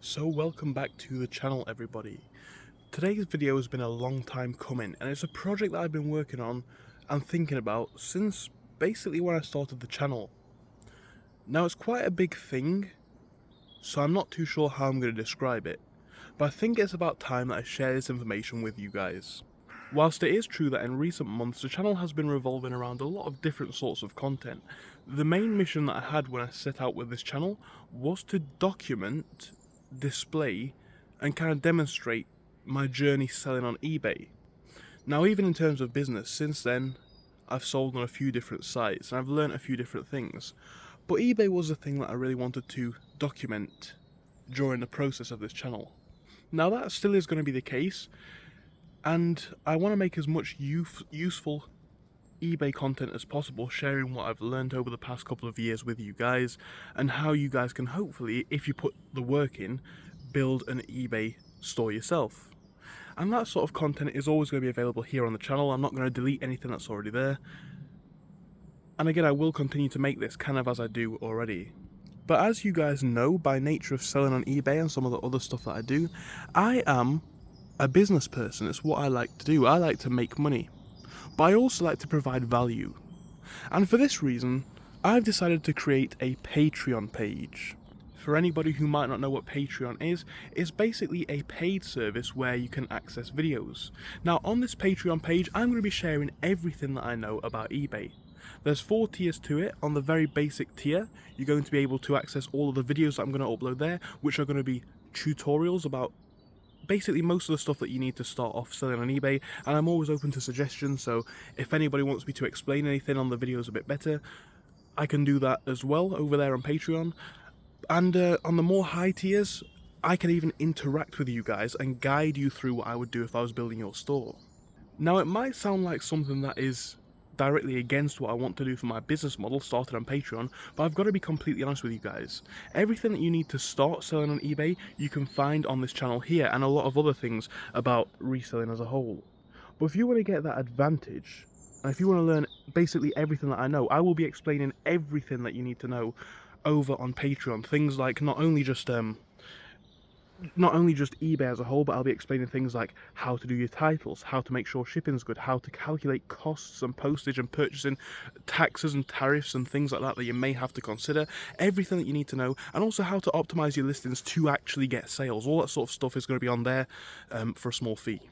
So welcome back to the channel, everybody. Today's video has been a long time coming, and it's a project that I've been working on and thinking about since basically when I started the channel. Now it's quite a big thing, so I'm not too sure how I'm going to describe it, but I think it's about time that I share this information with you guys. Whilst it is true that in recent months the channel has been revolving around a lot of different sorts of content, the main mission that I had when I set out with this channel was to document, display, and kind of demonstrate my journey selling on eBay. Now, even in terms of business, since then I've sold on a few different sites and I've learnt a few different things, but eBay was the thing that I really wanted to document during the process of this channel. Now that still is going to be the case, and I want to make as much useful eBay content as possible, sharing what I've learned over the past couple of years with you guys, and how you guys can hopefully, if you put the work in, build an eBay store yourself. And that sort of content is always going to be available here on the channel. I'm not going to delete anything that's already there. And again, I will continue to make this kind of as I do already. But as you guys know, by nature of selling on eBay and some of the other stuff that I do, I am a business person. It's what I like to do. I like to make money, but I also like to provide value. And for this reason, I've decided to create a Patreon page. For anybody who might not know what Patreon is, it's basically a paid service where you can access videos. Now on this Patreon page, I'm going to be sharing everything that I know about eBay. There's 4 tiers to it. On the very basic tier, you're going to be able to access all of the videos that I'm going to upload there, which are going to be tutorials about basically most of the stuff that you need to start off selling on eBay, and I'm always open to suggestions, so if anybody wants me to explain anything on the videos a bit better, I can do that as well over there on Patreon. And on the more high tiers, I can even interact with you guys and guide you through what I would do if I was building your store. Now, it might sound like something that is directly against what I want to do for my business model started on Patreon, but I've got to be completely honest with you guys. Everything that you need to start selling on eBay, you can find on this channel here, and a lot of other things about reselling as a whole. But if you want to get that advantage, and if you want to learn basically everything that I know, I will be explaining everything that you need to know over on Patreon. Things like not only just eBay as a whole, but I'll be explaining things like how to do your titles, how to make sure shipping's good, how to calculate costs and postage and purchasing, taxes and tariffs and things like that you may have to consider, everything that you need to know, and also how to optimize your listings to actually get sales. All that sort of stuff is going to be on there for a small fee.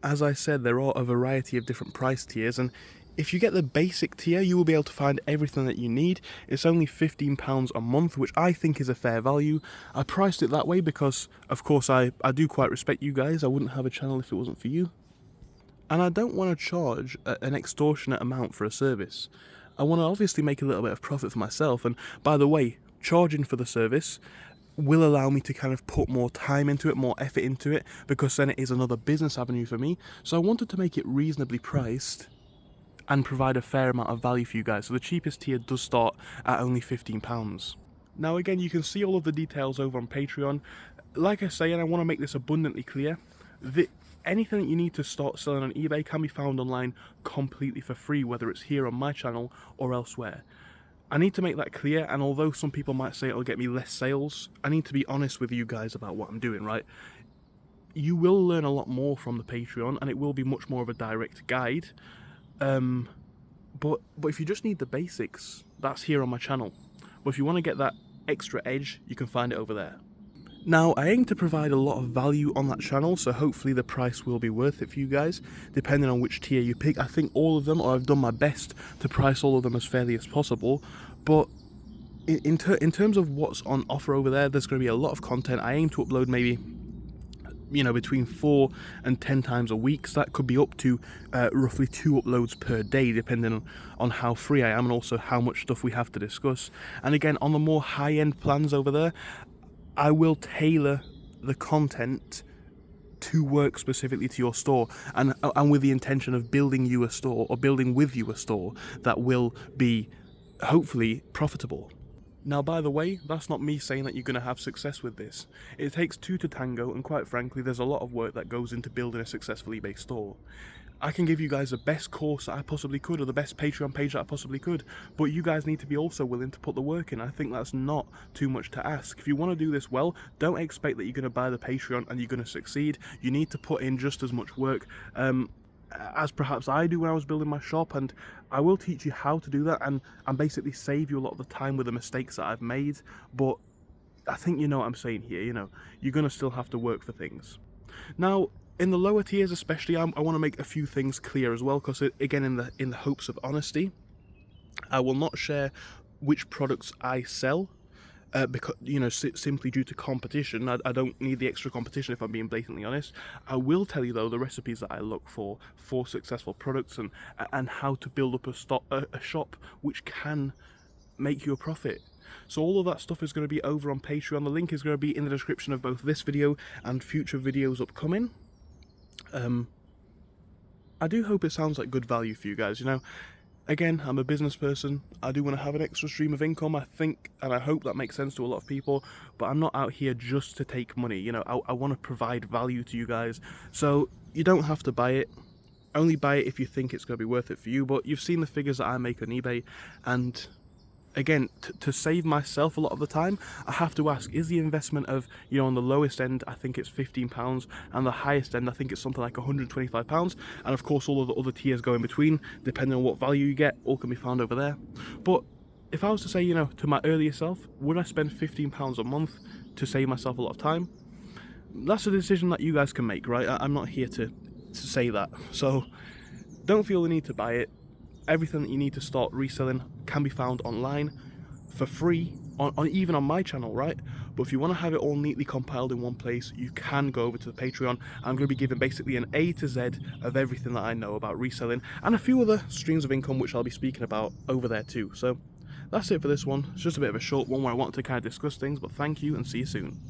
As I said, there are a variety of different price tiers, and if you get the basic tier, you will be able to find everything that you need. It's only £15 a month, which I think is a fair value. I priced it that way because, of course, I do quite respect you guys. I wouldn't have a channel if it wasn't for you. And I don't want to charge an extortionate amount for a service. I want to obviously make a little bit of profit for myself, and by the way, charging for the service will allow me to kind of put more time into it, more effort into it, because then it is another business avenue for me. So I wanted to make it reasonably priced and provide a fair amount of value for you guys. So the cheapest tier does start at only £15. Now again, you can see all of the details over on Patreon. Like I say, and I want to make this abundantly clear, anything that you need to start selling on eBay can be found online completely for free, whether it's here on my channel or elsewhere. I need to make that clear, and although some people might say it'll get me less sales, I need to be honest with you guys about what I'm doing, right? You will learn a lot more from the Patreon, and it will be much more of a direct guide. But if you just need the basics, that's here on my channel. But if you want to get that extra edge, you can find it over there. Now, I aim to provide a lot of value on that channel, so hopefully the price will be worth it for you guys, depending on which tier you pick. I think all of them, or I've done my best to price all of them as fairly as possible, but in terms of what's on offer over there, there's going to be a lot of content. I aim to upload maybe, you know, between 4 and 10 times a week, so that could be up to roughly 2 uploads per day, depending on how free I am and also how much stuff we have to discuss. And again, on the more high-end plans over there, I will tailor the content to work specifically to your store, and with the intention of building you a store, or building with you a store that will be hopefully profitable. Now, by the way, that's not me saying that you're going to have success with this. It takes 2 to tango, and quite frankly, there's a lot of work that goes into building a successful eBay store. I can give you guys the best course that I possibly could, or the best Patreon page that I possibly could, but you guys need to be also willing to put the work in. I think that's not too much to ask. If you want to do this well, don't expect that you're going to buy the Patreon and you're going to succeed. You need to put in just as much work as perhaps I do when I was building my shop, and I will teach you how to do that and basically save you a lot of the time with the mistakes that I've made. But I think you know what I'm saying here. You know, you're going to still have to work for things. Now, in the lower tiers especially, I want to make a few things clear as well, because again, in the hopes of honesty, I will not share which products I sell, because, you know, simply due to competition. I don't need the extra competition, if I'm being blatantly honest. I will tell you though the recipes that I look for successful products, and how to build up a shop which can make you a profit. So all of that stuff is going to be over on Patreon. The link is going to be in the description of both this video and future videos upcoming. I do hope it sounds like good value for you guys. You know, again, I'm a business person. I do want to have an extra stream of income. I think and I hope that makes sense to a lot of people, but I'm not out here just to take money. You know, I want to provide value to you guys. So you don't have to buy it. Only buy it if you think it's going to be worth it for you. But you've seen the figures that I make on eBay, and again, to save myself a lot of the time, I have to ask, is the investment of, you know, on the lowest end, I think it's £15, and the highest end, I think it's something like £125, and of course all of the other tiers go in between, depending on what value you get, all can be found over there. But if I was to say, you know, to my earlier self, would I spend £15 a month to save myself a lot of time? That's a decision that you guys can make, right? I'm not here to say that, so don't feel the need to buy it. Everything that you need to start reselling can be found online for free, even on my channel, right? But if you want to have it all neatly compiled in one place, you can go over to the Patreon. I'm going to be giving basically an A to Z of everything that I know about reselling, and a few other streams of income which I'll be speaking about over there too. So that's it for this one. It's just a bit of a short one where I wanted to kind of discuss things, but thank you and see you soon.